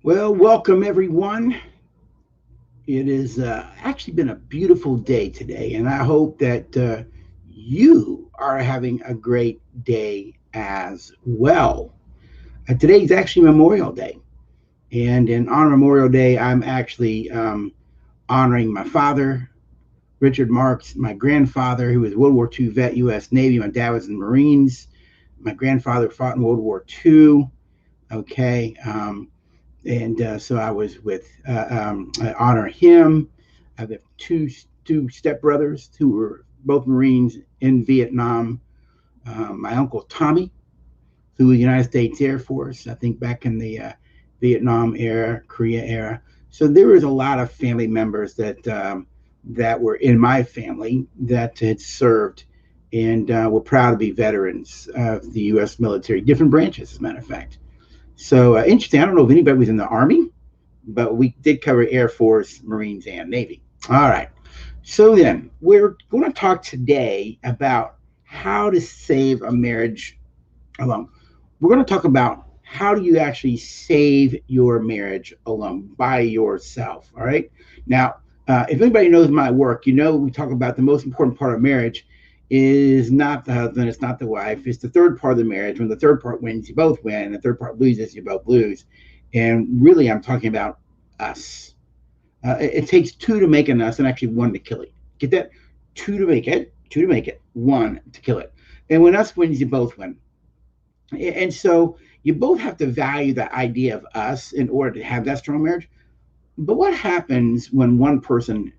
Well, welcome everyone. It has actually been a beautiful day today, and I hope that you are having a great day as well. Today is actually Memorial Day, and in honor of Memorial Day, I'm actually honoring my father, Richard Marks, my grandfather, who was a World War II vet, U.S. Navy. My dad was in the Marines. My grandfather fought in World War II. Okay. And so I was with. I honor him. I have two stepbrothers who were both Marines in Vietnam. My uncle Tommy, who was United States Air Force, I think back in the Vietnam era, Korea era. So there was a lot of family members that were in my family that had served and were proud to be veterans of the U.S. military, different branches, as a matter of fact. So interesting. I don't know if anybody was in the Army, but we did cover Air Force, Marines, and Navy. All right. So then, we're going to talk today about how to save a marriage alone. We're going to talk about how do you actually save your marriage alone by yourself. All right. Now, if anybody knows my work, you know we talk about the most important part of marriage is not the husband, it's not the wife, it's the third part of the marriage. When the third part wins, you both win, and the third part loses, you both lose. And really, I'm talking about us. It takes two to make an us and actually one to kill it. Get that? Two to make it, one to kill it. And when us wins, you both win. And so you both have to value the idea of us in order to have that strong marriage. But what happens when one person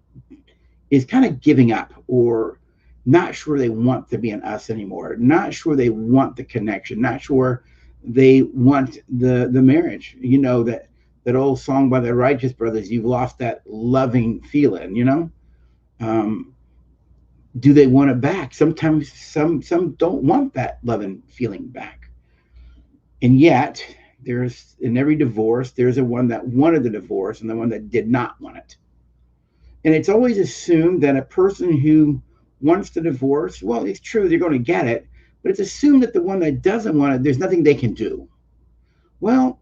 is kind of giving up or not sure they want to be an us anymore, not sure they want the connection, not sure they want the marriage? You know that old song by the Righteous Brothers, "You've lost that loving feeling." Um, do they want it back? Sometimes some don't want that loving feeling back. And yet, there's in every divorce, there's a one that wanted the divorce and the one that did not want it. And it's always assumed that a person who wants the divorce, well, it's true, they're going to get it, but it's assumed that the one that doesn't want it, there's nothing they can do. Well,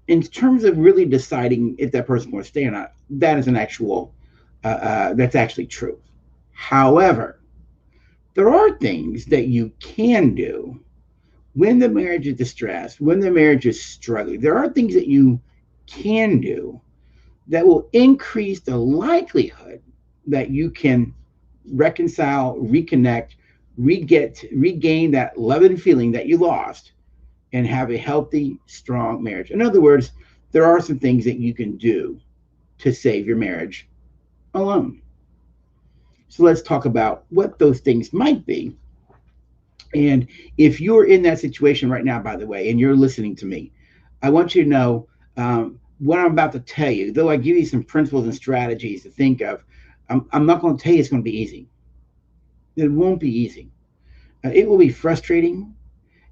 in terms of really deciding if that person wants to stay or not, that is an actual, that's actually true. However, there are things that you can do when the marriage is distressed, when the marriage is struggling. There are things that you can do that will increase the likelihood that you can reconcile, reconnect, regain that love and feeling that you lost and have a healthy, strong marriage. In other words, there are some things that you can do to save your marriage alone. So let's talk about what those things might be. And if you're in that situation right now, by the way, and you're listening to me, I want you to know what I'm about to tell you. Though I give you some principles and strategies to think of, I'm not going to tell you it's going to be easy. It won't be easy. It will be frustrating.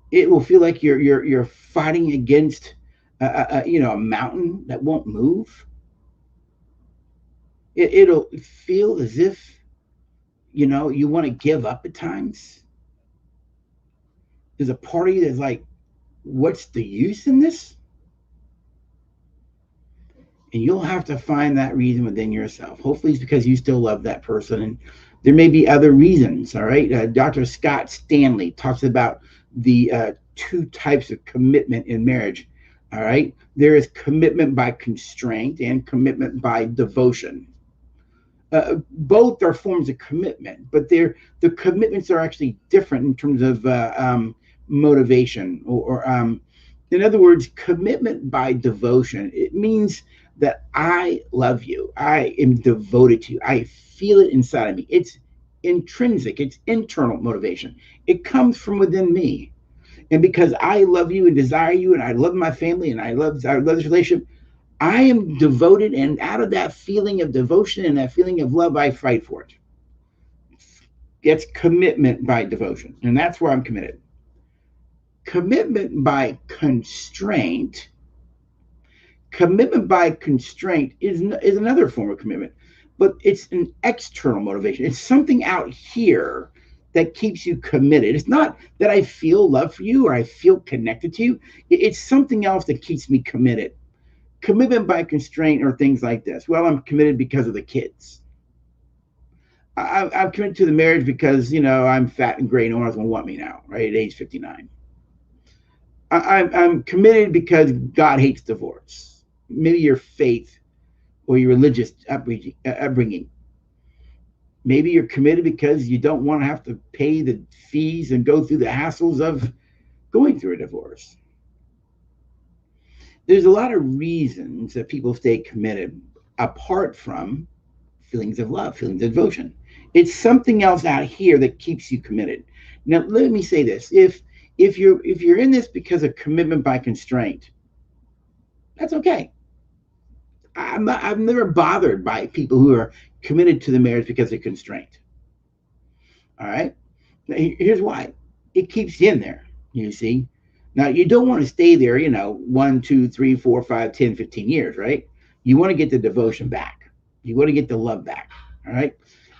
It will feel like you're fighting against a mountain that won't move. It'll feel as if you want to give up at times. There's a part of you that's like, what's the use in this? And you'll have to find that reason within yourself. Hopefully, it's because you still love that person. And there may be other reasons. All right. Dr. Scott Stanley talks about the two types of commitment in marriage. All right. There is commitment by constraint and commitment by devotion. Both are forms of commitment, but the commitments are actually different in terms of motivation or in other words, commitment by devotion. It means that I love you. I am devoted to you. I feel it inside of me. It's intrinsic. It's internal motivation. It comes from within me. And because I love you and desire you, and I love my family, and I love this relationship, I am devoted, and out of that feeling of devotion and that feeling of love, I fight for it. It's commitment by devotion, and that's where I'm committed. Commitment by constraint. Commitment by constraint is another form of commitment, but it's an external motivation. It's something out here that keeps you committed. It's not that I feel love for you or I feel connected to you. It's something else that keeps me committed. Commitment by constraint or things like this. Well, I'm committed because of the kids. I'm committed to the marriage because, I'm fat and gray. No one's going to want me now, right? At age 59. I'm committed because God hates divorce. Maybe your faith or your religious upbringing. Maybe you're committed because you don't want to have to pay the fees and go through the hassles of going through a divorce. There's a lot of reasons that people stay committed apart from feelings of love, feelings of devotion. It's something else out here that keeps you committed. Now, let me say this: if you're in this because of commitment by constraint, that's okay. I've never bothered by people who are committed to the marriage because of constraint. All right. Now, here's why: it keeps you in there. You see. Now you don't want to stay there, 1, 2, 3, 4, 5, 10, 15 years, right? You want to get the devotion back. You want to get the love back. All right.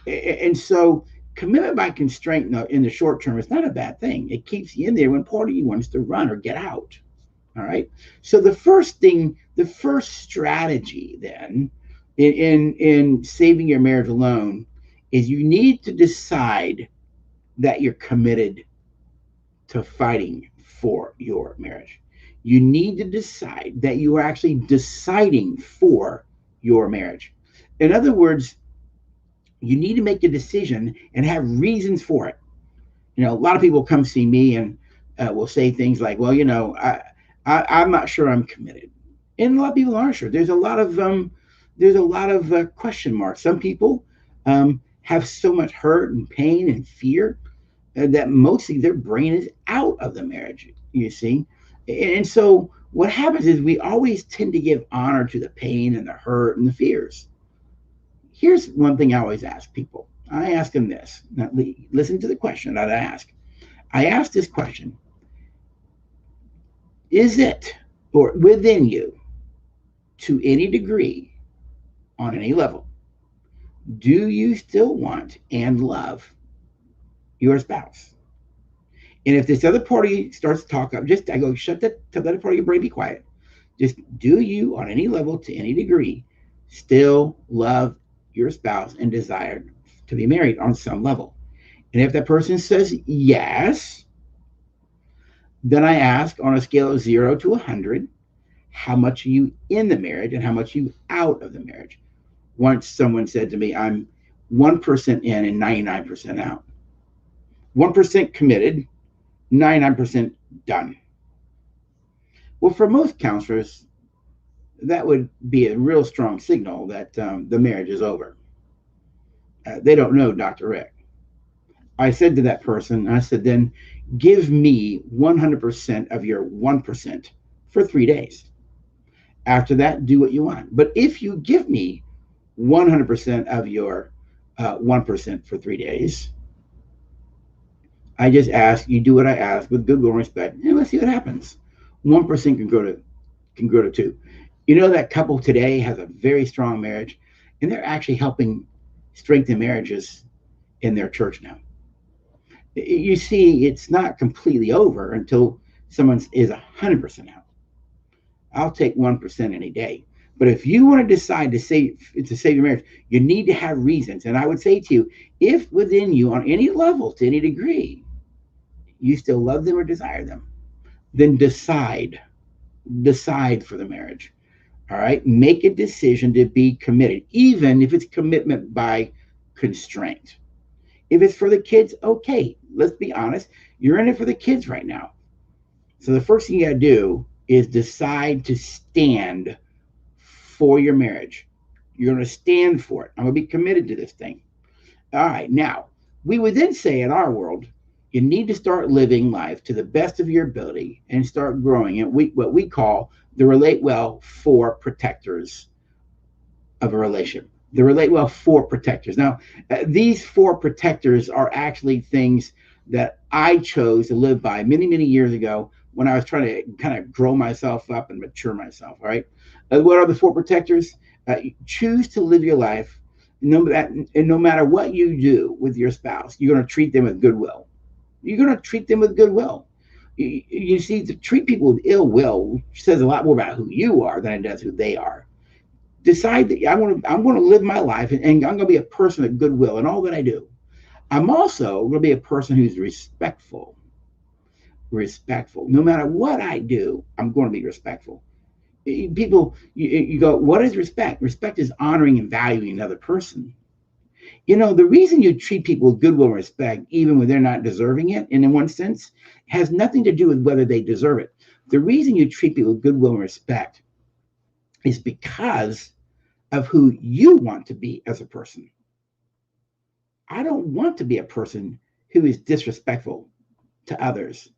And so commitment by constraint in the short term is not a bad thing. It keeps you in there when part of you wants to run or get out. All right. So the first strategy then in saving your marriage alone is you need to decide that you're committed to fighting for your marriage. You need to decide that you are actually deciding for your marriage. In other words, you need to make a decision and have reasons for it. A lot of people come see me and will say things like, "Well, I'm not sure I'm committed," and a lot of people aren't sure. There's a lot of question marks. Some people have so much hurt and pain and fear that mostly their brain is out of the marriage. You see, and so what happens is we always tend to give honor to the pain and the hurt and the fears. Here's one thing I always ask people. I ask them this. Now, listen to the question that I ask. I ask this question: is it or within you, to any degree, on any level, do you still want and love your spouse? And if this other party starts to talk up, I go, shut that, tell that other party, your brain, be quiet. Just, do you, on any level, to any degree, still love your spouse and desire to be married on some level? And if that person says yes, then I ask, on a scale of 0 to 100, how much are you in the marriage and how much are you out of the marriage? Once someone said to me, I'm 1% in and 99% out. 1% committed, 99% done. Well, for most counselors, that would be a real strong signal that the marriage is over. They don't know Dr. Rick. I said to that person, I said, then give me 100% of your 1% for 3 days. After that, do what you want. But if you give me 100% of your 1% for 3 days, I just ask you do what I ask with goodwill and respect, and let's see what happens. 1% can grow to 2. That couple today has a very strong marriage, and they're actually helping strengthen marriages in their church now. You see, it's not completely over until someone is 100% out. I'll take 1% any day. But if you want to decide to save your marriage, you need to have reasons. And I would say to you, if within you, on any level, to any degree, you still love them or desire them, then decide for the marriage. All right. Make a decision to be committed, even if it's commitment by constraint. If it's for the kids, okay, let's be honest. You're in it for the kids right now. So the first thing you got to do is decide to stand for your marriage. You're going to stand for it. I'm going to be committed to this thing. All right. Now, we would then say in our world, you need to start living life to the best of your ability and start growing it. What we call the relate well 4 protectors of a relationship. The relate well 4 protectors. Now, these 4 protectors are actually things that I chose to live by many, many years ago when I was trying to kind of grow myself up and mature myself. All right. What are the 4 protectors? Choose to live your life, no matter what you do with your spouse, you're going to treat them with goodwill. You're going to treat them with goodwill. You see, to treat people with ill will says a lot more about who you are than it does who they are. Decide that I'm going to live my life, and I'm going to be a person of goodwill in all that I do. I'm also going to be a person who's respectful. Respectful. No matter what I do, I'm going to be respectful. People, you go, what is respect? Respect is honoring and valuing another person. The reason you treat people with goodwill and respect, even when they're not deserving it, and in one sense, has nothing to do with whether they deserve it. The reason you treat people with goodwill and respect is because of who you want to be as a person. I don't want to be a person who is disrespectful to others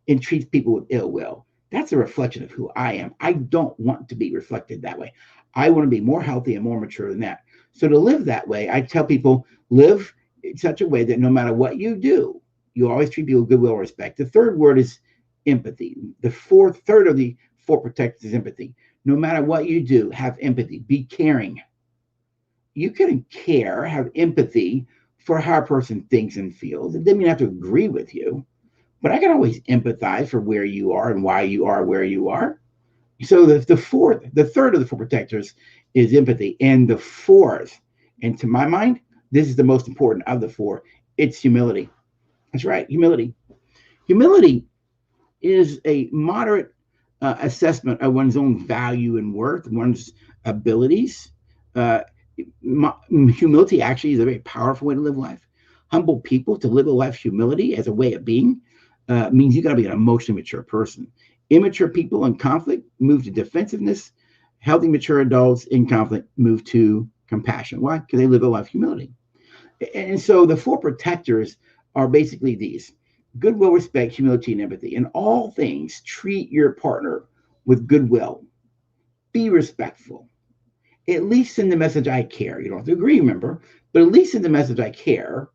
and treats people with ill will. That's a reflection of who I am. I don't want to be reflected that way. I want to be more healthy and more mature than that. So to live that way, I tell people live in such a way that no matter what you do, you always treat people with goodwill and respect. The third word is empathy. The third of the four protectors is empathy. No matter what you do, have empathy. Be caring. You can care, have empathy for how a person thinks and feels. It doesn't mean I have to agree with you, but I can always empathize for where you are and why you are where you are. So the third of the four protectors is empathy, and the fourth, and to my mind, this is the most important of the four. It's humility. That's right, humility. Humility is a moderate assessment of one's own value and worth, one's abilities. Uh, Humility actually is a very powerful way to live life. Humble people to live a life humility as a way of being means you got to be an emotionally mature person. Immature people in conflict move to defensiveness. Healthy, mature adults in conflict move to compassion. Why? Because they live a life of humility. And so the four protectors are basically these: goodwill, respect, humility, and empathy. In all things, treat your partner with goodwill. Be respectful. At least send the message I care. You don't have to agree, remember, but at least send the message I care.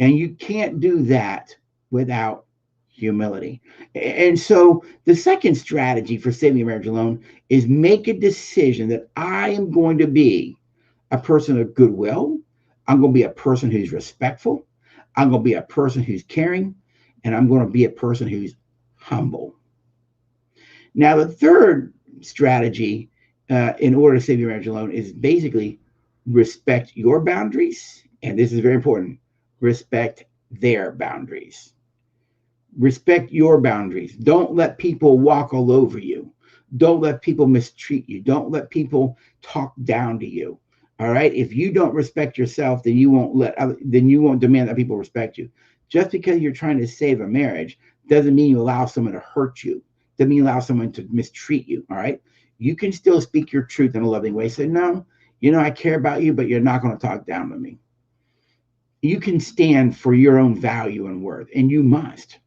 And you can't do that without humility. And so the second strategy for saving a marriage alone is make a decision that I am going to be a person of goodwill. I'm going to be a person who's respectful. I'm going to be a person who's caring. And I'm going to be a person who's humble. Now, the third strategy in order to save your marriage alone is basically respect your boundaries. And this is very important: respect their boundaries. Respect your boundaries. Don't let people walk all over you. Don't let people mistreat you. Don't let people talk down to you. All right. If you don't respect yourself, then you won't demand that people respect you. Just because you're trying to save a marriage doesn't mean you allow someone to hurt you. Doesn't mean you allow someone to mistreat you. All right. You can still speak your truth in a loving way. Say, no, I care about you, but you're not going to talk down to me. You can stand for your own value and worth, and you must.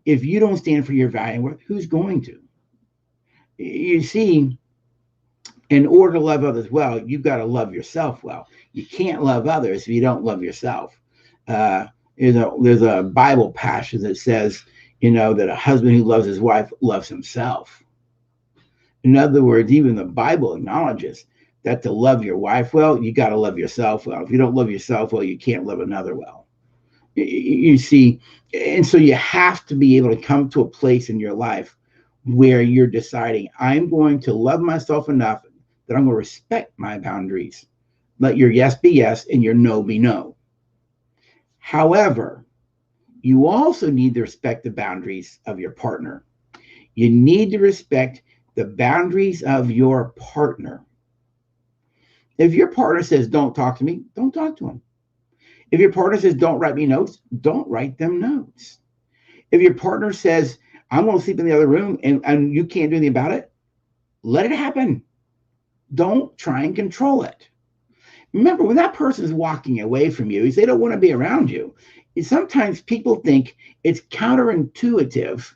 If you don't stand for your value and worth, who's going to? You see, in order to love others well, you've got to love yourself well. You can't love others if you don't love yourself. There's a Bible passage that says, that a husband who loves his wife loves himself. In other words, even the Bible acknowledges that to love your wife well, you got to love yourself well. If you don't love yourself well, you can't love another well. You see, and so you have to be able to come to a place in your life where you're deciding, I'm going to love myself enough that I'm going to respect my boundaries. Let your yes be yes and your no be no. However, you also need to respect the boundaries of your partner. You need to respect the boundaries of your partner. If your partner says, don't talk to me, don't talk to him. If your partner says, don't write me notes, don't write them notes. If your partner says, I'm going to sleep in the other room and you can't do anything about it, let it happen. Don't try and control it. Remember, when that person is walking away from you, they don't want to be around you. Sometimes people think it's counterintuitive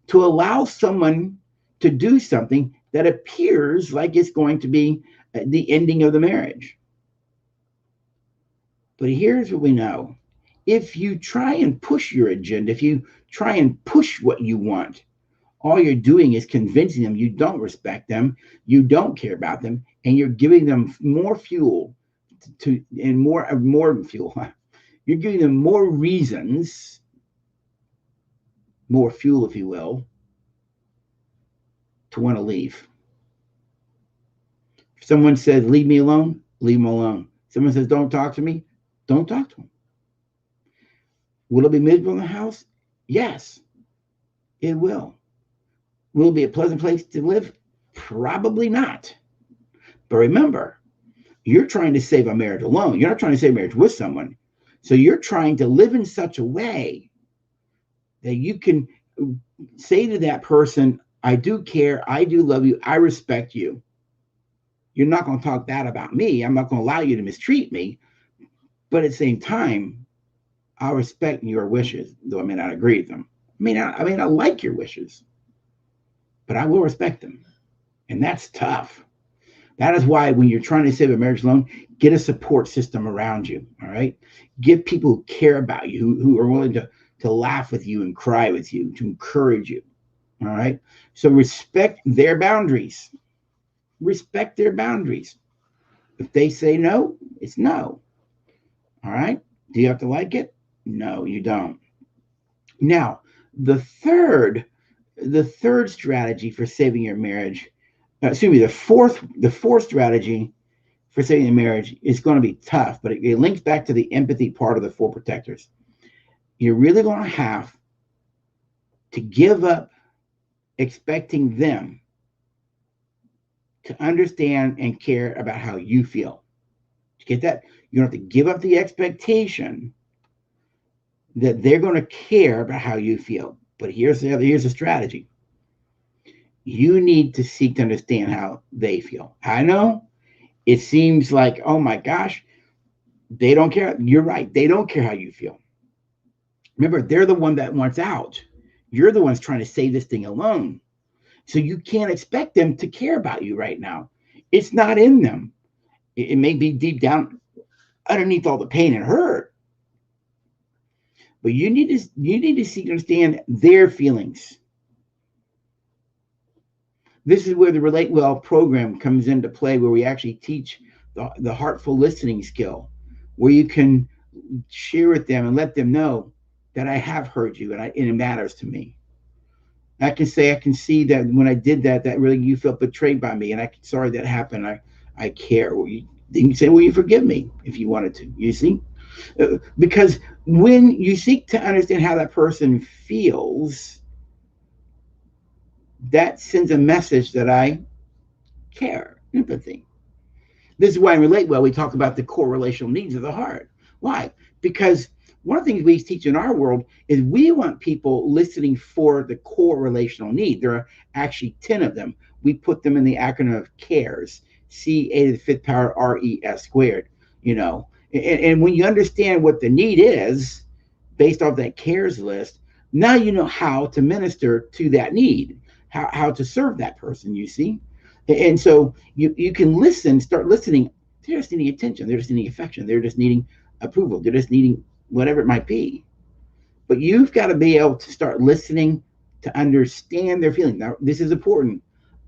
to allow someone to do something that appears like it's going to be the ending of the marriage. But here's what we know: if you try and push your agenda, if you try and push what you want, all you're doing is convincing them you don't respect them, you don't care about them, and you're giving them more fuel and more fuel. You're giving them more reasons more fuel, if you will, to want to leave. If someone says, leave me alone, leave them alone. Someone says, don't talk to me, don't talk to them. Will it be miserable in the house? Yes, it will. Will it be a pleasant place to live? Probably not. But remember, you're trying to save a marriage alone. You're not trying to save a marriage with someone. So you're trying to live in such a way that you can say to that person, I do care, I do love you, I respect you. You're not going to talk bad about me. I'm not going to allow you to mistreat me. But at the same time, I'll respect your wishes, though I may not agree with them. I like your wishes, but I will respect them. And that's tough. That is why when you're trying to save a marriage alone, get a support system around you. All right. Get people who care about you, who are willing to laugh with you and cry with you, to encourage you. All right. So respect their boundaries. Respect their boundaries. If they say no, it's no. All right. Do you have to like it? No, you don't. Now, the third, the third strategy for saving your marriage, excuse me, the fourth strategy for saving a marriage is going to be tough, but it links back to the empathy part of the four protectors. You're really going to have to give up expecting them to understand and care about how you feel. You get that? You don't have to give up the expectation that they're going to care about how you feel. But here's the strategy. You need to seek to understand how they feel. I know it seems like, oh my gosh, they don't care. You're right. They don't care how you feel. Remember, they're the one that wants out. You're the ones trying to save this thing alone. So you can't expect them to care about you right now. It's not in them. It may be deep down underneath all the pain and hurt, but you need to seek to understand their feelings. This is where the Relate Well program comes into play, where we actually teach the heartful listening skill, where you can share with them and let them know that I have heard you and it matters to me. I can say, I can see that when I did that, that really you felt betrayed by me, and I'm sorry that happened. I care. Well, you can say, well, you forgive me if you wanted to. You see, because when you seek to understand how that person feels, that sends a message that I care, empathy. This is why in Relate Well, we talk about the core relational needs of the heart. Why? Because one of the things we teach in our world is we want people listening for the core relational need. There are actually 10 of them. We put them in the acronym of CARES, C-A to the fifth power, R-E-S squared, you know. And when you understand what the need is based off that CARES list, now you know how to minister to that need, how to serve that person, you see. And so you can listen, start listening. They're just needing attention. They're just needing affection. They're just needing approval. They're just needing whatever it might be. But you've got to be able to start listening to understand their feelings. Now, this is important.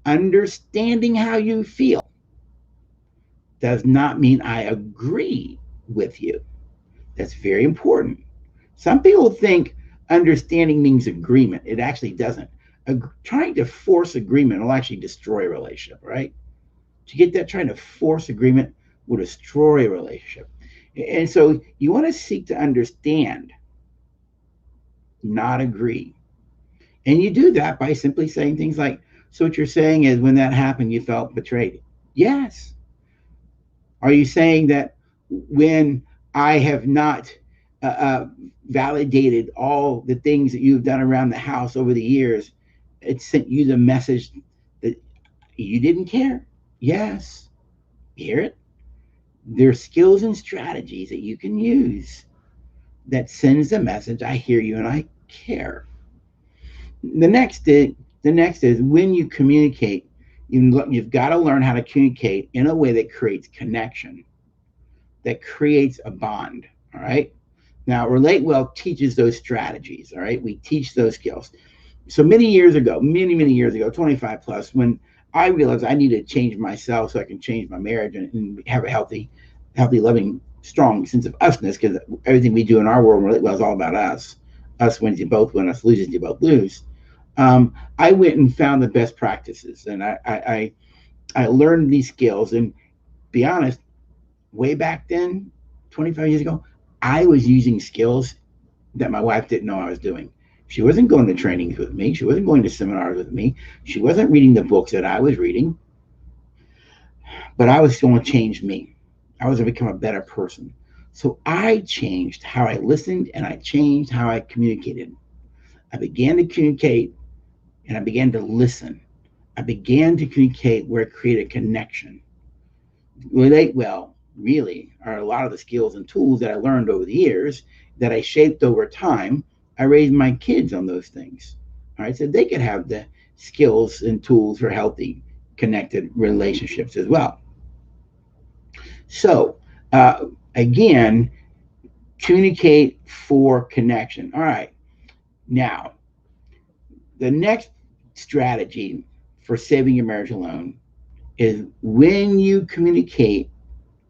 Understanding how you feel does not mean I agree with you. That's very important. Some people think understanding means agreement. It actually doesn't. Trying to force agreement will actually destroy a relationship, right? To get that, trying to force agreement will destroy a relationship. And so you want to seek to understand, not agree. And you do that by simply saying things like, so what you're saying is when that happened, you felt betrayed. Yes. Are you saying that when I have not validated all the things that you've done around the house over the years, it sent you the message that you didn't care? Yes. You hear it? There's skills and strategies that you can use that sends the message, I hear you and I care. The next is when you communicate, you've got to learn how to communicate in a way that creates connection, that creates a bond. All right. Now, Relate Well teaches those strategies. All right. We teach those skills. So many years ago, many years ago, 25 plus, when I realized I needed to change myself so I can change my marriage and have a healthy, loving, strong sense of usness, because everything we do in our world Relate Well is all about us. us wins you both win, us loses you both lose. I went and found the best practices, and I learned these skills. And be honest, way back then, 25 years ago, I was using skills that my wife didn't know I was doing. She wasn't going to trainings with me. She wasn't going to seminars with me. She wasn't reading the books that I was reading, but I was going to change me. I was going to become a better person. So I changed how I listened and I changed how I communicated. I began to communicate and I began to listen. I began to communicate where it created a connection. Relate well, really, are a lot of the skills and tools that I learned over the years that I shaped over time. I raised my kids on those things. All right, so they could have the skills and tools for healthy, connected relationships as well. So, again, communicate for connection. All right, now the next strategy for saving your marriage alone is when you communicate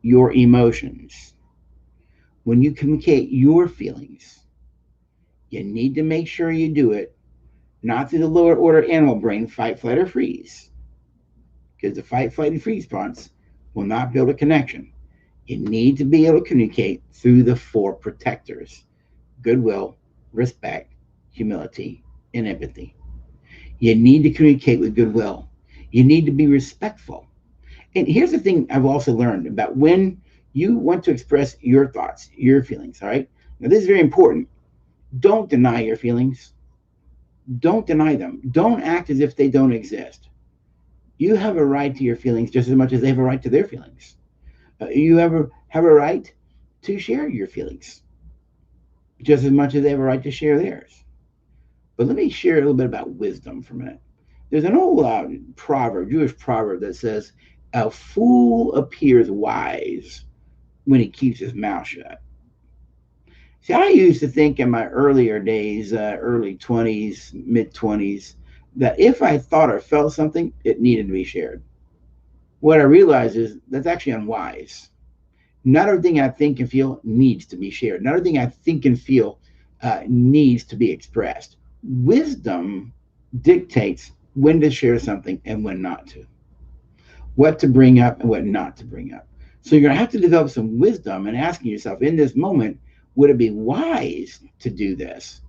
your emotions, when you communicate your feelings, you need to make sure you do it not through the lower order animal brain, fight, flight, or freeze, because the fight, flight, and freeze response will not build a connection. You need to be able to communicate through the four protectors: goodwill, respect, humility, and empathy. You need to communicate with goodwill. You need to be respectful. And here's the thing I've also learned about when you want to express your thoughts, your feelings, all right? Now, this is very important. Don't deny your feelings. Don't deny them. Don't act as if they don't exist. You have a right to your feelings just as much as they have a right to their feelings. You have a right to share your feelings just as much as they have a right to share theirs. But let me share a little bit about wisdom for a minute. There's an old proverb, Jewish proverb, that says, "A fool appears wise when he keeps his mouth shut." See, I used to think in my earlier days, early 20s, mid 20s, that if I thought or felt something, it needed to be shared. What I realized is that's actually unwise. Not everything I think and feel needs to be shared. Not everything I think and feel needs to be expressed. Wisdom dictates when to share something and when not to, what to bring up and what not to bring up. So you're going to have to develop some wisdom and asking yourself in this moment, would it be wise to do this?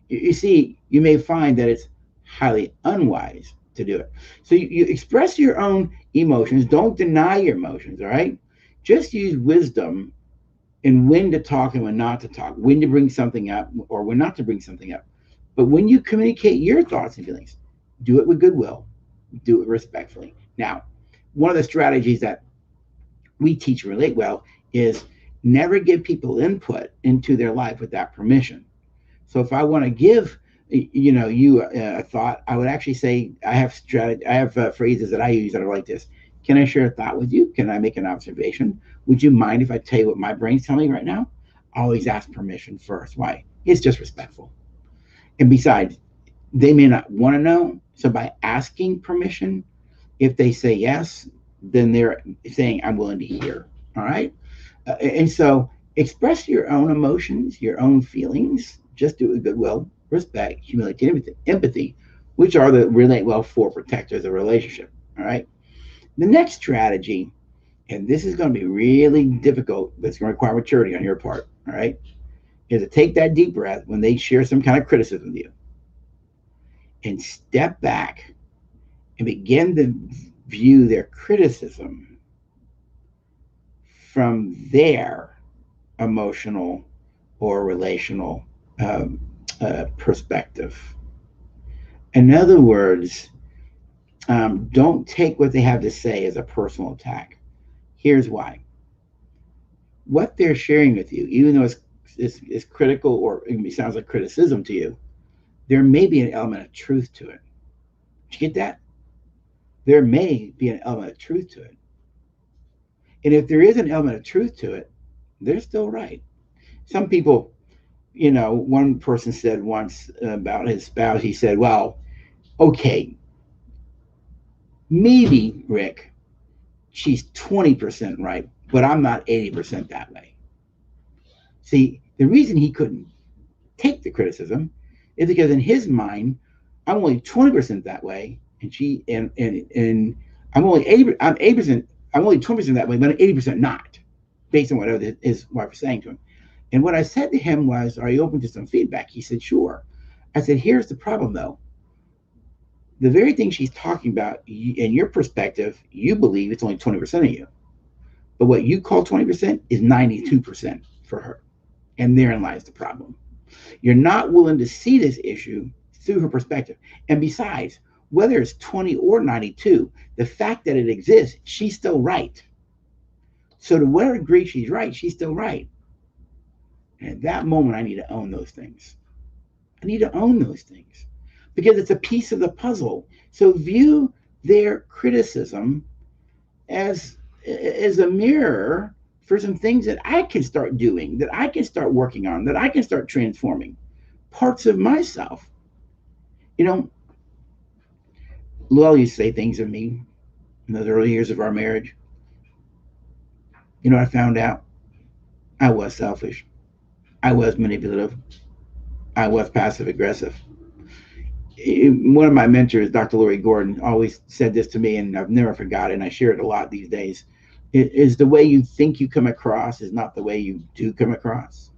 You see, you may find that it's highly unwise to do it. So you express your own emotions. Don't deny your emotions, all right? Just use wisdom in when to talk and when not to talk, when to bring something up or when not to bring something up. But when you communicate your thoughts and feelings, do it with goodwill, do it respectfully. Now, one of the strategies that we teach Relate Well is never give people input into their life without permission. So if I want to give you a thought, I would actually say I have phrases that I use that are like this. Can I share a thought with you? Can I make an observation? Would you mind if I tell you what my brain's telling me right now? Always ask permission first. Why? It's just respectful. And besides, they may not want to know. So by asking permission, if they say yes, then they're saying, I'm willing to hear. All right. And so express your own emotions, your own feelings. Just do it with goodwill, respect, humility, and empathy, which are the Relate Well four protectors of a relationship. All right. The next strategy, and this is going to be really difficult, but it's going to require maturity on your part. All right. Is to take that deep breath when they share some kind of criticism with you and step back and begin to view their criticism from their emotional or relational perspective. In other words, don't take what they have to say as a personal attack. Here's why. What they're sharing with you, even though it's critical or it sounds like criticism to you, there may be an element of truth to it. Did you get that? There may be an element of truth to it. And if there is an element of truth to it, they're still right. Some people, one person said once about his spouse, he said, well, okay, maybe, Rick, she's 20% right, but I'm not 80% that way. See, the reason he couldn't take the criticism is because in his mind, I'm only 20% that way, and I'm only 80%. I'm only 20% that way, but I'm 80% not, based on whatever his wife was saying to him. And what I said to him was, "Are you open to some feedback?" He said, "Sure." I said, "Here's the problem, though. The very thing she's talking about, in your perspective, you believe it's only 20% of you, but what you call 20% is 92% for her, and therein lies the problem. You're not willing to see this issue through her perspective. And besides, whether it's 20 or 92, the fact that it exists, she's still right. So to whatever degree she's right, she's still right. And at that moment, I need to own those things. I need to own those things because it's a piece of the puzzle. So view their criticism as a mirror for some things that I can start doing, that I can start working on, that I can start transforming parts of myself. You know, Luell used to say things of me in those early years of our marriage. You know, I found out I was selfish. I was manipulative. I was passive aggressive. One of my mentors, Dr. Lori Gordon, always said this to me, and I've never forgot it, and I share it a lot these days. It is the way you think you come across is not the way you do come across.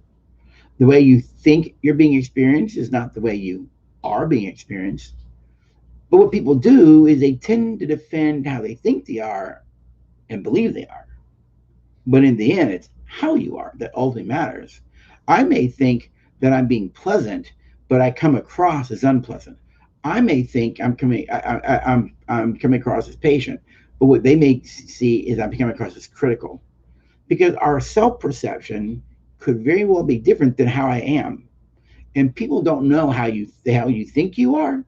The way you think you're being experienced is not the way you are being experienced. But what people do is they tend to defend how they think they are and believe they are. But in the end, it's how you are that ultimately matters. I may think that I'm being pleasant, but I come across as unpleasant. I may think I'm coming across as patient, but what they may see is I'm coming across as critical. Because our self perception could very well be different than how I am. And people don't know how you think you are,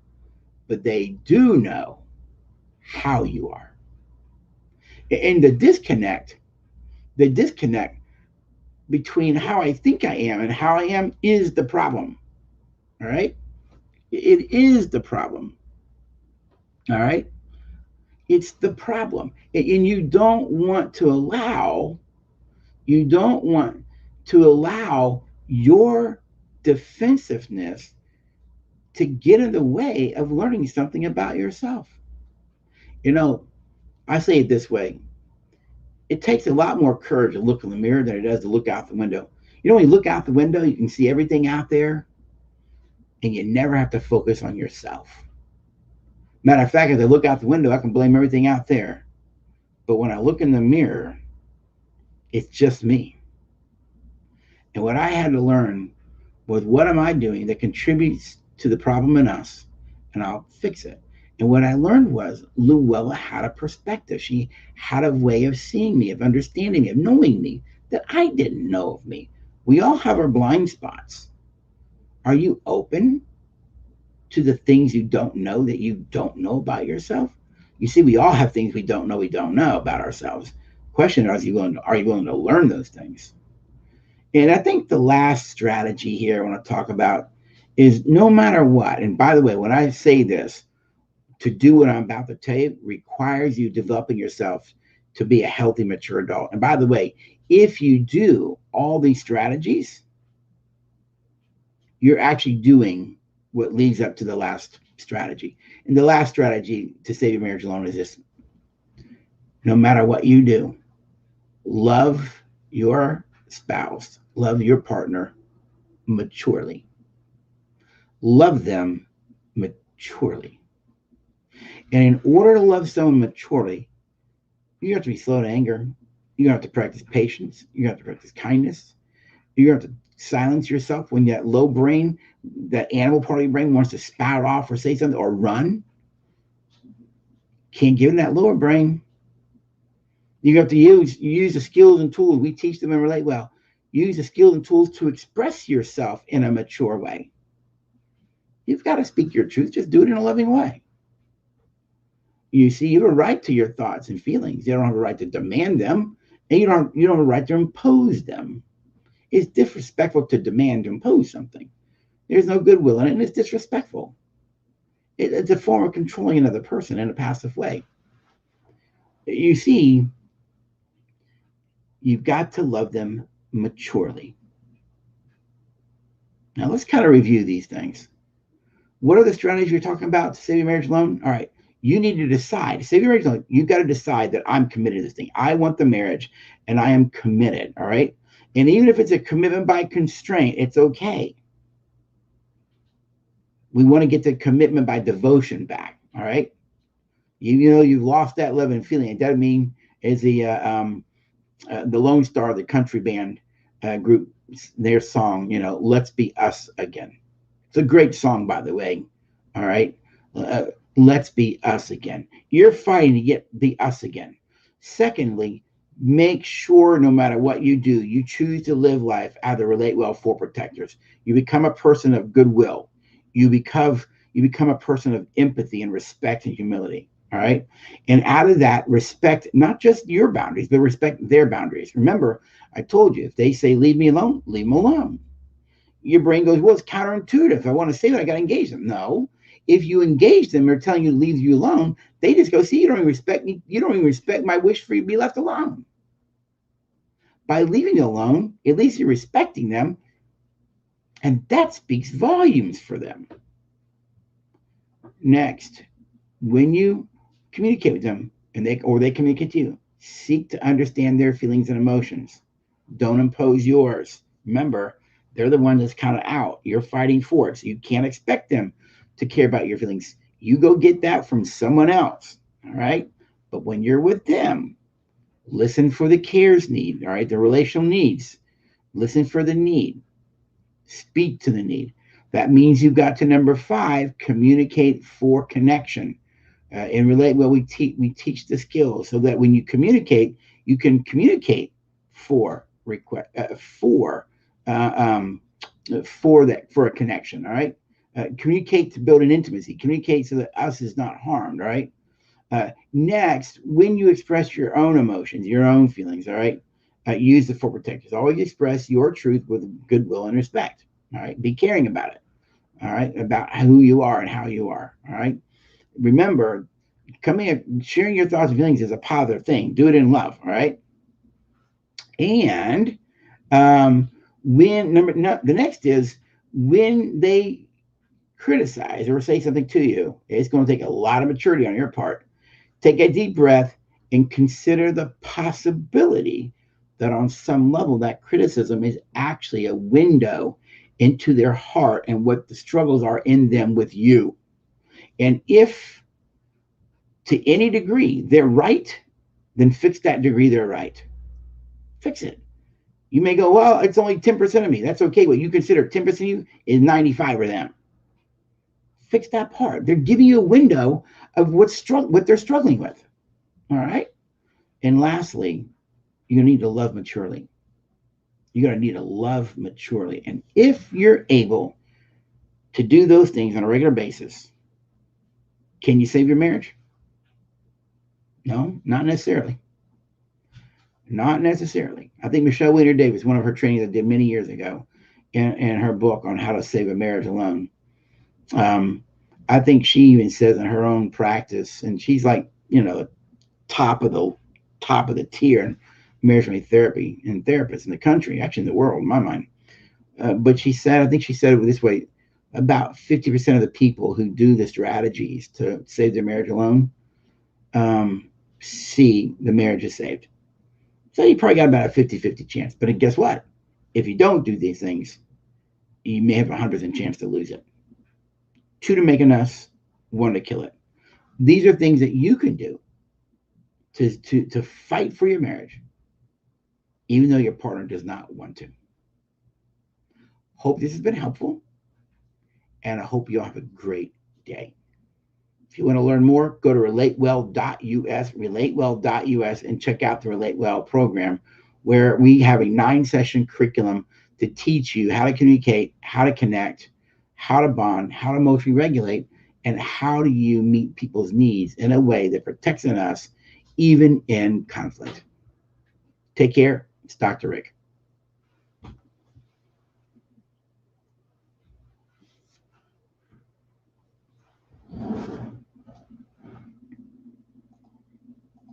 but they do know how you are. And the disconnect between how I think I am and how I am is the problem. All right? It is the problem. All right? It's the problem. And you don't want to allow your defensiveness to get in the way of learning something about yourself. You know, I say it this way: it takes a lot more courage to look in the mirror than it does to look out the window. You know, when you look out the window, you can see everything out there, and you never have to focus on yourself. Matter of fact, as I look out the window, I can blame everything out there. But when I look in the mirror, it's just me. And what I had to learn was, what am I doing that contributes to the problem in us? And I'll fix it. And what I learned was Luella had a perspective. She had a way of seeing me, of understanding me, of knowing me that I didn't know of me. We all have our blind spots. Are you open to the things you don't know that you don't know about yourself? You see, we all have things we don't know about ourselves. Question is, are you willing to learn those things? And I think the last strategy here I want to talk about is, no matter what, and by the way, when I say this, to do what I'm about to tell you requires you developing yourself to be a healthy, mature adult. And by the way, if you do all these strategies, you're actually doing what leads up to the last strategy. And the last strategy to save your marriage alone is this: no matter what you do, love your spouse, love your partner maturely. Love them maturely. And in order to love someone maturely, you have to be slow to anger. You have to practice patience. You have to practice kindness. You have to silence yourself when that low brain, that animal part of your brain, wants to spout off or say something or run. Can't give them that lower brain. You have to use the skills and tools. We teach them and relate well. Use the skills and tools to express yourself in a mature way. You've got to speak your truth. Just do it in a loving way. You see, you have a right to your thoughts and feelings. You don't have a right to demand them, and you don't have a right to impose them. It's disrespectful to demand to impose something. There's no goodwill in it, and it's disrespectful. It's a form of controlling another person in a passive way. You see, you've got to love them maturely. Now let's kind of review these things. What are the strategies you're talking about to save your marriage alone? All right. You need to decide. To save your marriage alone, you've got to decide that I'm committed to this thing. I want the marriage and I am committed. All right. And even if it's a commitment by constraint, it's okay. We want to get the commitment by devotion back. All right. You know, you've lost that love and feeling. It doesn't mean as the Lone Star, the country band group, their song, you know, let's be us again. It's a great song, by the way. All right. Uh, let's be us again. You're fighting to get be us again. Secondly, make sure no matter what you do, you choose to live life out of the relate well for protectors. You become a person of goodwill. You become you become a person of empathy and respect and humility. All right. And out of that, respect not just your boundaries, but respect their boundaries. Remember, I told you if they say leave me alone, leave them alone. Your brain goes, well, it's counterintuitive. If I want to say that, I got to engage them. No. If you engage them, they're telling you to leave you alone. They just go, see, you don't even respect me. You don't even respect my wish for you to be left alone. By leaving you alone, at least you're respecting them. And that speaks volumes for them. Next, when you communicate with them and they communicate to you, seek to understand their feelings and emotions. Don't impose yours. Remember, they're the one that's kind of out. You're fighting for it. So you can't expect them to care about your feelings. You go get that from someone else. All right. But when you're with them, listen for the cares need. All right. The relational needs. Listen for the need. Speak to the need. That means you've got to number 5, communicate for connection. And relate well, we teach the skills so that when you can communicate for request uh, um, for a connection. All right, communicate to build an intimacy. Communicate so that us is not harmed. All right. Next, when you express your own emotions, your own feelings, all right, use the four protectors. Always express your truth with goodwill and respect. All right, be caring about it. All right, about who you are and how you are. All right, remember, sharing your thoughts and feelings is a positive thing. Do it in love. All right, and um, when number no, the next is when they criticize or say something to you, it's going to take a lot of maturity on your part. Take a deep breath and consider the possibility that on some level that criticism is actually a window into their heart and what the struggles are in them with you. And if to any degree they're right, then fix that degree they're right. Fix it. You may go, well, it's only 10% of me. That's okay. What you consider 10% of you is 95 of them. Fix that part. They're giving you a window of what they're struggling with. All right. And lastly, you need to love maturely. You're going to need to love maturely. And if you're able to do those things on a regular basis, can you save your marriage? No, not necessarily. Not necessarily. I think Michelle Wiener Davis, one of her trainings I did many years ago, in her book on how to save a marriage alone, um, I think she even says in her own practice, and she's like, top of the top of the tier in marriage therapy and therapists in the country, actually in the world, in my mind. But she said, I think she said it this way: about 50% of the people who do the strategies to save their marriage alone see the marriage is saved. So you probably got about a 50-50 chance. But guess what? If you don't do these things, you may have a 100% chance to lose it. 2 to make a mess, 1 to kill it. These are things that you can do to fight for your marriage, even though your partner does not want to. Hope this has been helpful, and I hope you'll have a great day. If you want to learn more, go to relatewell.us, and check out the Relate Well program, where we have a 9-session curriculum to teach you how to communicate, how to connect, how to bond, how to emotionally regulate, and how do you meet people's needs in a way that protects us even in conflict. Take care. It's Dr. Rick.